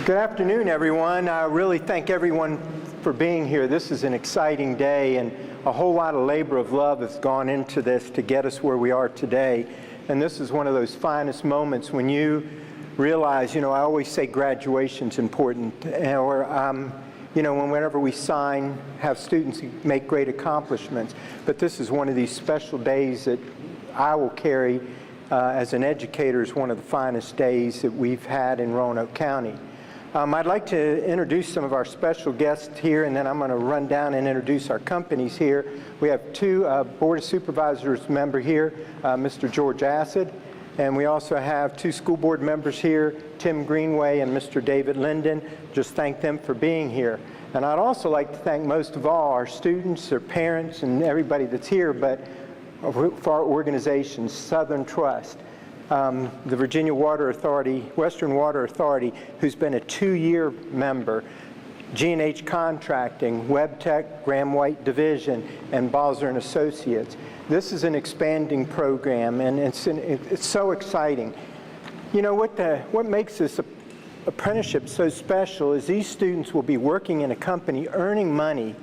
Good afternoon, everyone. I really thank everyone for being here. This is an exciting day, and a whole lot of labor of love has gone into this to get us where we are today. And this is one of those finest moments when you realize, I always say graduation's important, or whenever we sign, have students make great accomplishments. But this is one of these special days that I will carry as an educator as one of the finest days that we've had in Roanoke County. I'd like to introduce some of our special guests here, and then I'm going to run down and introduce our companies here. We have two Board of Supervisors member here, Mr. George Acid, and we also have two school board members here, Tim Greenway and Mr. David Linden. Just thank them for being here. And I'd also like to thank most of all our students, their parents, and everybody that's here, but for our organization, Southern Trust. The Virginia Water Authority, Western Water Authority, who's been a 2-year member, G&H Contracting, WebTech, Graham White Division, and Balzer & Associates. This is an expanding program, and it's so exciting. What makes this apprenticeship so special is these students will be working in a company, earning money,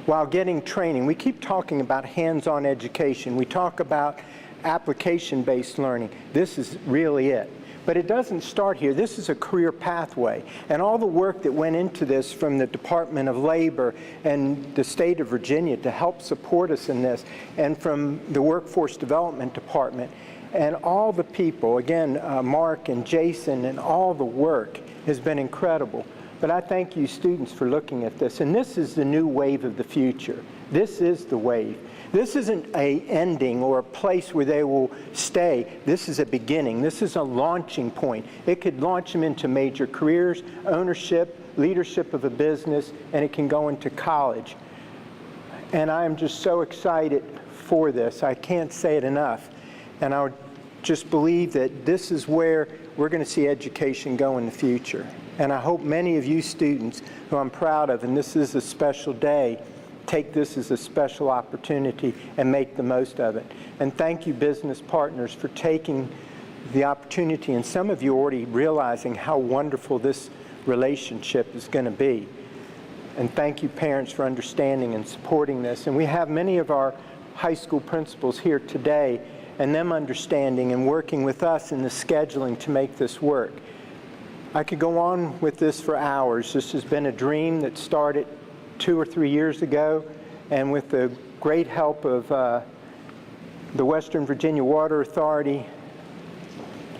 while getting training. We keep talking about hands-on education. We talk about application-based learning. This is really it. But it doesn't start here. This is a career pathway. And all the work that went into this from the Department of Labor and the state of Virginia to help support us in this, and from the Workforce Development Department, and all the people, again, Mark and Jason, and all the work has been incredible. But I thank you students for looking at this. And this is the new wave of the future. This is the wave. This isn't an ending or a place where they will stay. This is a beginning. This is a launching point. It could launch them into major careers, ownership, leadership of a business, and it can go into college. And I am just so excited for this. I can't say it enough. And I just believe that this is where we're going to see education go in the future. And I hope many of you students, who I'm proud of, and this is a special day, take this as a special opportunity and make the most of it. And thank you, business partners, for taking the opportunity, and some of you already realizing how wonderful this relationship is going to be. And thank you, parents, for understanding and supporting this. And we have many of our high school principals here today, and them understanding and working with us in the scheduling to make this work. I could go on with this for hours. This has been a dream that started 2 or 3 years ago, and with the great help of the Western Virginia Water Authority,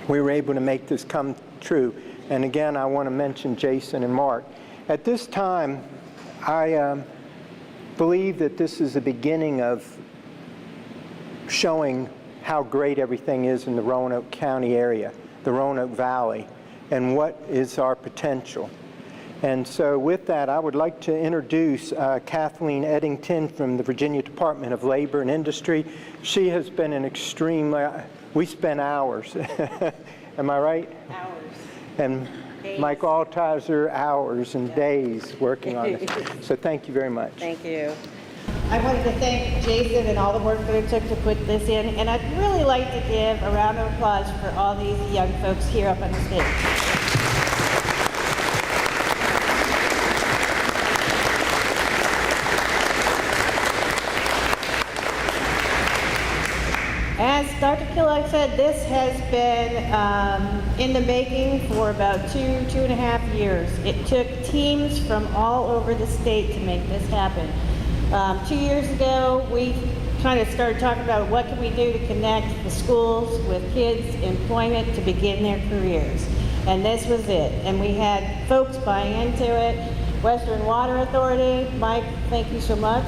we were able to make this come true. And again, I want to mention Jason and Mark. At this time, I believe that this is the beginning of showing how great everything is in the Roanoke County area, the Roanoke Valley, and what is our potential. And so with that, I would like to introduce Kathleen Eddington from the Virginia Department of Labor and Industry. She has been an extreme, we spent hours, am I right? Hours. And days. Mike Altizer, hours and days working on this. So thank you very much. Thank you. I wanted to thank Jason and all the work that it took to put this in, and I'd really like to give a round of applause for all these young folks here up on the stage. As Dr. Kellogg said, this has been in the making for about 2.5 years. It took teams from all over the state to make this happen. 2 years ago, we kind of started talking about what can we do to connect the schools with kids' employment to begin their careers. And this was it. And we had folks buying into it. Western Water Authority, Mike, thank you so much,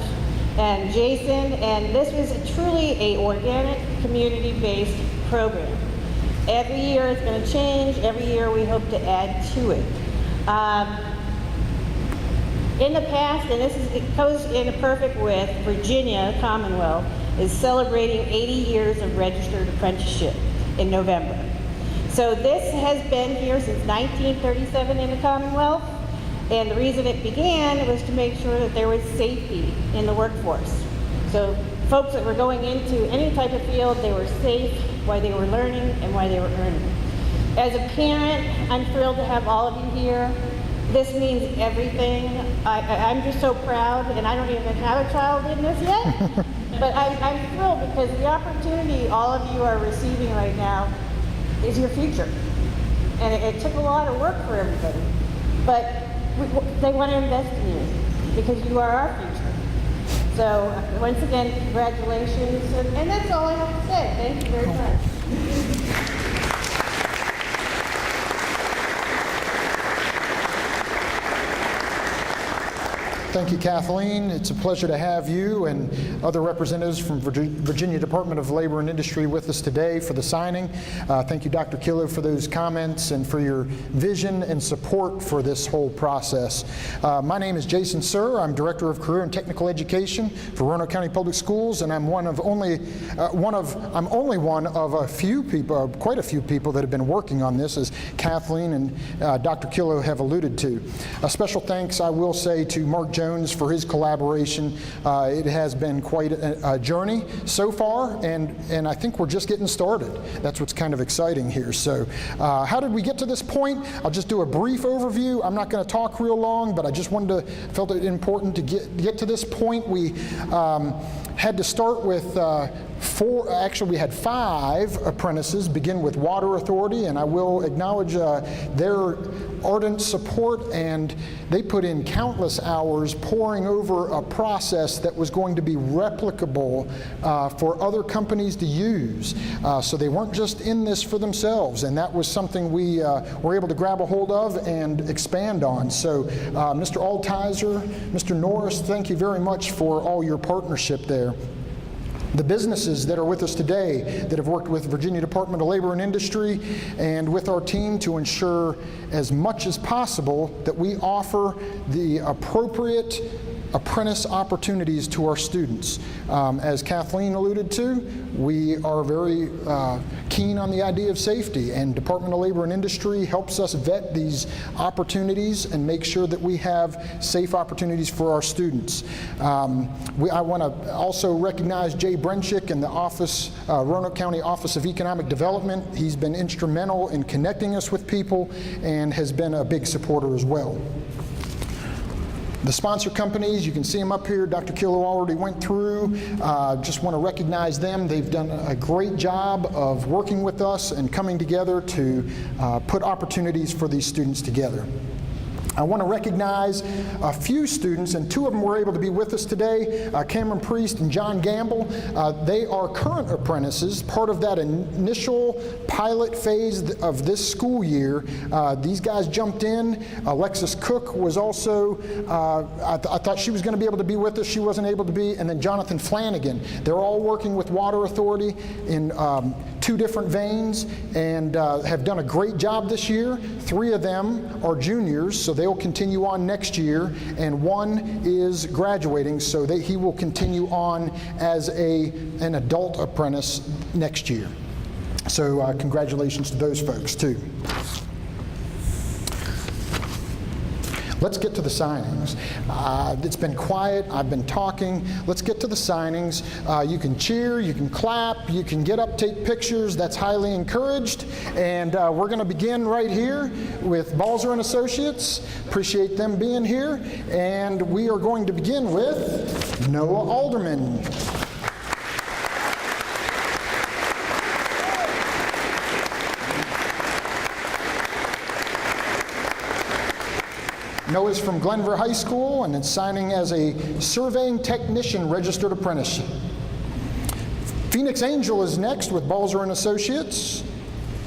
and Jason, and this was truly an organic, community-based program. Every year it's going to change. Every year we hope to add to it. In the past, and it goes in perfect with Virginia Commonwealth, is celebrating 80 years of registered apprenticeship in November. So this has been here since 1937 in the Commonwealth, and the reason it began was to make sure that there was safety in the workforce. So folks that were going into any type of field, they were safe while they were learning and while they were earning. As a parent, I'm thrilled to have all of you here. This means everything. I'm just so proud, and I don't even have a child in this yet, but I'm thrilled because the opportunity all of you are receiving right now is your future. And it took a lot of work for everybody, but they want to invest in you because you are our future. So once again, congratulations, and that's all I have to say. Thank you very much. Thank you, Kathleen. It's a pleasure to have you and other representatives from Virginia Department of Labor and Industry with us today for the signing. Thank you, Dr. Killo, for those comments and for your vision and support for this whole process. My name is Jason Sir. I'm Director of Career and Technical Education for Roanoke County Public Schools, and I'm only one of a few people, quite a few people that have been working on this, as Kathleen and Dr. Killo have alluded to. A special thanks, I will say, to Mark Jones for his collaboration. It has been quite a journey so far, and I think we're just getting started. That's what's kind of exciting here. So how did we get to this point? I'll just do a brief overview. I'm not going to talk real long, but I just felt it important to get to this point. We had to start with we had 5 apprentices begin with Water Authority, and I will acknowledge their ardent support, and they put in countless hours poring over a process that was going to be replicable for other companies to use. So they weren't just in this for themselves, and that was something we were able to grab a hold of and expand on. So Mr. Altizer, Mr. Norris, thank you very much for all your partnership there. The businesses that are with us today that have worked with Virginia Department of Labor and Industry and with our team to ensure as much as possible that we offer the appropriate apprentice opportunities to our students. As Kathleen alluded to, we are very keen on the idea of safety, and Department of Labor and Industry helps us vet these opportunities and make sure that we have safe opportunities for our students. I want to also recognize Jay Brenchick and the office, Roanoke County Office of Economic Development. He's been instrumental in connecting us with people and has been a big supporter as well. The sponsor companies, you can see them up here. Dr. Killo already went through. Just want to recognize them. They've done a great job of working with us and coming together to put opportunities for these students together. I want to recognize a few students, and 2 of them were able to be with us today, Cameron Priest and John Gamble. They are current apprentices, part of that initial pilot phase of this school year. These guys jumped in. Alexis Cook was also, I thought she was going to be able to be with us. She wasn't able to be. And then Jonathan Flanagan. They're all working with Water Authority in 2 different veins and have done a great job this year. 3 of them are juniors, so they'll continue on next year, and 1 is graduating, so he will continue on as an adult apprentice next year. So congratulations to those folks too. Let's get to the signings. It's been quiet. I've been talking. Let's get to the signings. You can cheer, you can clap, you can get up, take pictures. That's highly encouraged. And we're going to begin right here with Balzer and Associates. Appreciate them being here. And we are going to begin with Noah Alderman. Noah's from Glenver High School and is signing as a surveying technician registered apprentice. Phoenix Angel is next with Balzer and Associates.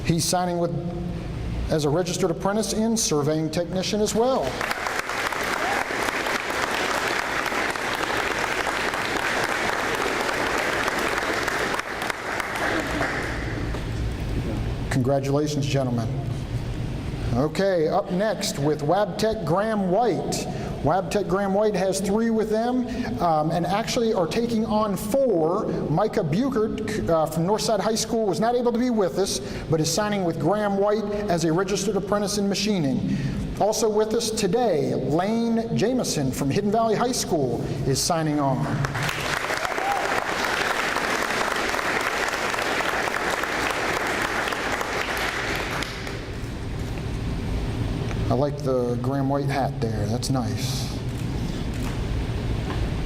He's signing as a registered apprentice in surveying technician as well. Congratulations, gentlemen. Okay, up next with Wabtec Graham White. Wabtec Graham White has 3 with them and actually are taking on 4. Micah Buchert from Northside High School was not able to be with us, but is signing with Graham White as a registered apprentice in machining. Also with us today, Lane Jameson from Hidden Valley High School is signing on. I like the Graham White hat there. That's nice.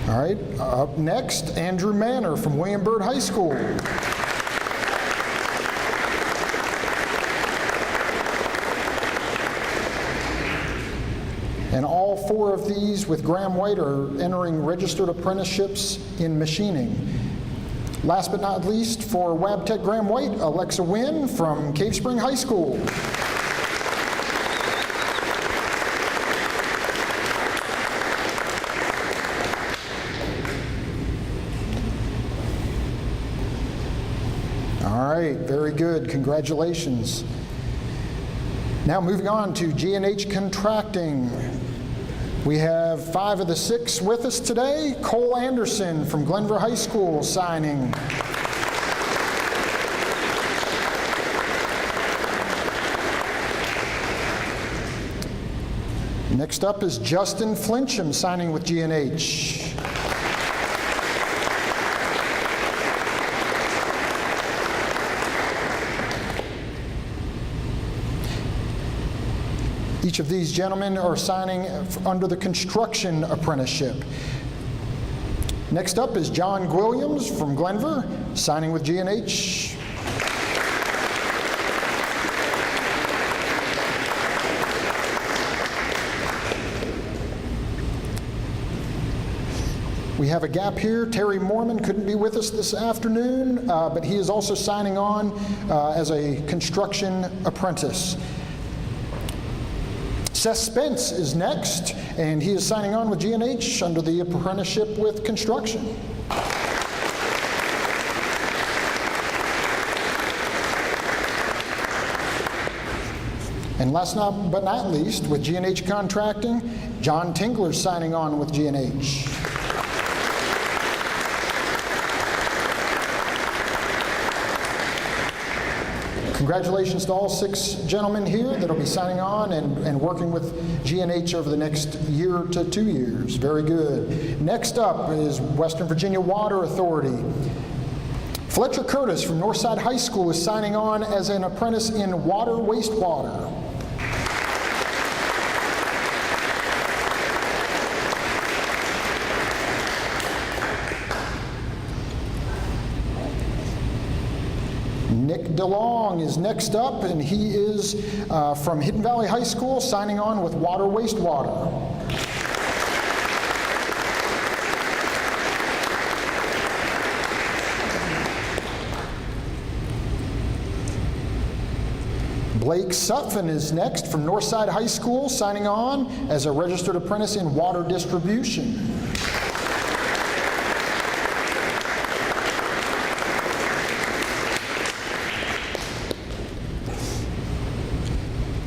All right, up next, Andrew Manor from William Byrd High School. And all 4 of these with Graham White are entering registered apprenticeships in machining. Last but not least, for Wabtec Graham White, Alexa Wynn from Cave Spring High School. All right, very good. Congratulations. Now moving on to G&H Contracting. We have 5 of the 6 with us today. Cole Anderson from Glenver High School signing. Next up is Justin Flincham signing with G&H. Each of these gentlemen are signing under the construction apprenticeship. Next up is John Williams from Glenver, signing with G&H. We have a gap here. Terry Mormon couldn't be with us this afternoon, but he is also signing on as a construction apprentice. Seth Spence is next, and he is signing on with G&H under the apprenticeship with construction. And last but not least, with G&H Contracting, John Tingler is signing on with G&H. Congratulations to all 6 gentlemen here that will be signing on and working with G&H over the next year to 2 years. Very good. Next up is Western Virginia Water Authority. Fletcher Curtis from Northside High School is signing on as an apprentice in water wastewater. Nick DeLong is next up, and he is from Hidden Valley High School, signing on with water wastewater. Blake Sutphin is next from Northside High School, signing on as a registered apprentice in water distribution.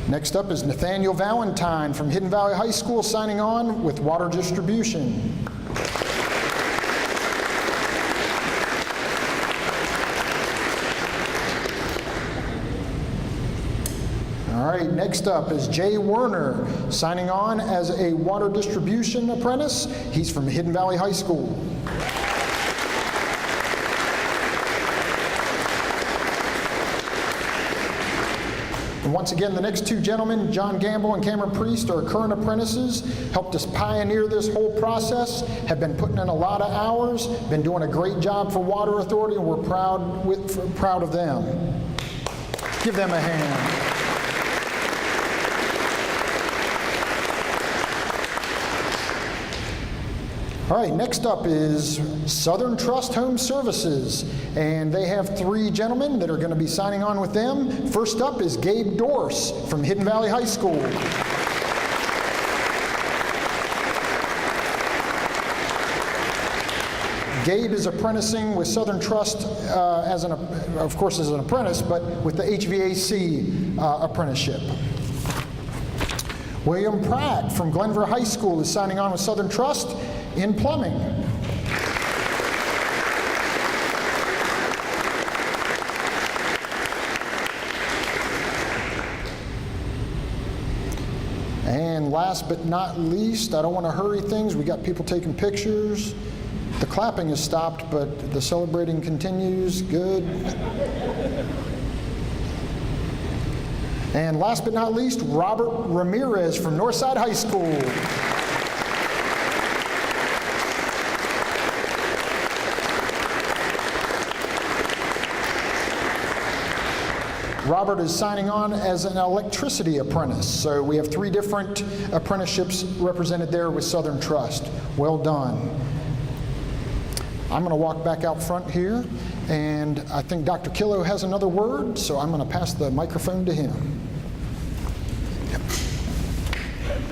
Next up is Nathaniel Valentine from Hidden Valley High School, signing on with water distribution. All right, next up is Jay Werner, signing on as a water distribution apprentice. He's from Hidden Valley High School. And once again, the next 2 gentlemen, John Gamble and Cameron Priest, are current apprentices, helped us pioneer this whole process, have been putting in a lot of hours, been doing a great job for Water Authority, and we're proud of them. Give them a hand. All right, next up is Southern Trust Home Services, and they have 3 gentlemen that are going to be signing on with them. First up is Gabe Dorse from Hidden Valley High School. Gabe is apprenticing with Southern Trust of course, as an apprentice, but with the HVAC apprenticeship. William Pratt from Glenver High School is signing on with Southern Trust in plumbing. And last but not least, I don't want to hurry things, we got people taking pictures. The clapping has stopped, but the celebrating continues. Good. And last but not least, Robert Ramirez from Northside High School. Robert is signing on as an electricity apprentice. So we have 3 different apprenticeships represented there with Southern Trust. Well done. I'm going to walk back out front here, and I think Dr. Killo has another word, so I'm going to pass the microphone to him.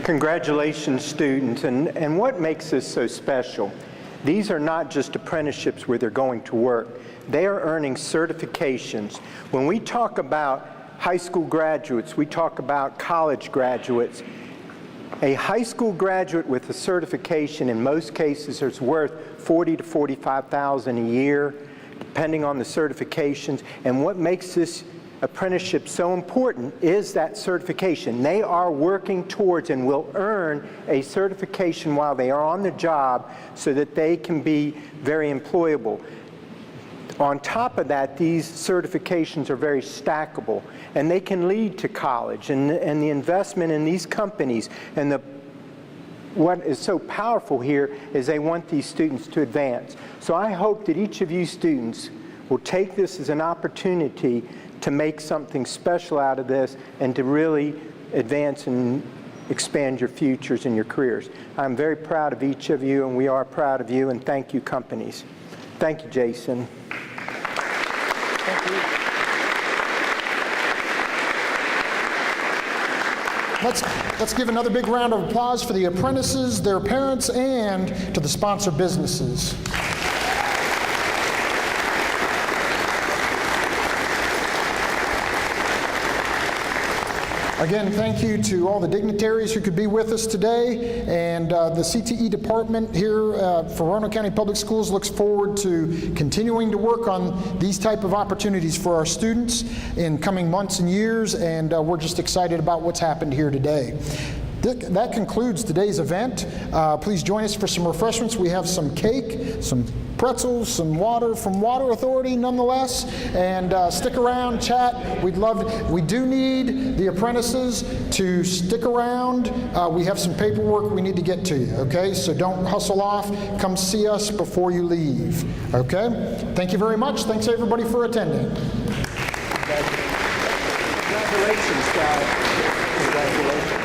Congratulations, students. And what makes this so special? These are not just apprenticeships where they're going to work. They are earning certifications. When we talk about high school graduates, we talk about college graduates. A high school graduate with a certification in most cases is worth $40,000 to $45,000 a year, depending on the certifications. And what makes this apprenticeship so important is that certification. They are working towards and will earn a certification while they are on the job so that they can be very employable. On top of that, these certifications are very stackable, and they can lead to college, and the investment in these companies, and what is so powerful here is they want these students to advance. So I hope that each of you students will take this as an opportunity to make something special out of this and to really advance and expand your futures and your careers. I'm very proud of each of you, and we are proud of you, and thank you, companies. Thank you, Jason. Thank you. Let's give another big round of applause for the apprentices, their parents, and to the sponsor businesses. Again, thank you to all the dignitaries who could be with us today, and the CTE department here for Roanoke County Public Schools looks forward to continuing to work on these type of opportunities for our students in coming months and years, and we're just excited about what's happened here today. That concludes today's event. Please join us for some refreshments. We have some cake, some pretzels, some water from Water Authority nonetheless, and stick around, chat. We do need the apprentices to stick around. We have some paperwork we need to get to you, okay? So don't hustle off. Come see us before you leave, okay? Thank you very much. Thanks everybody for attending. Congratulations, guys. Congratulations.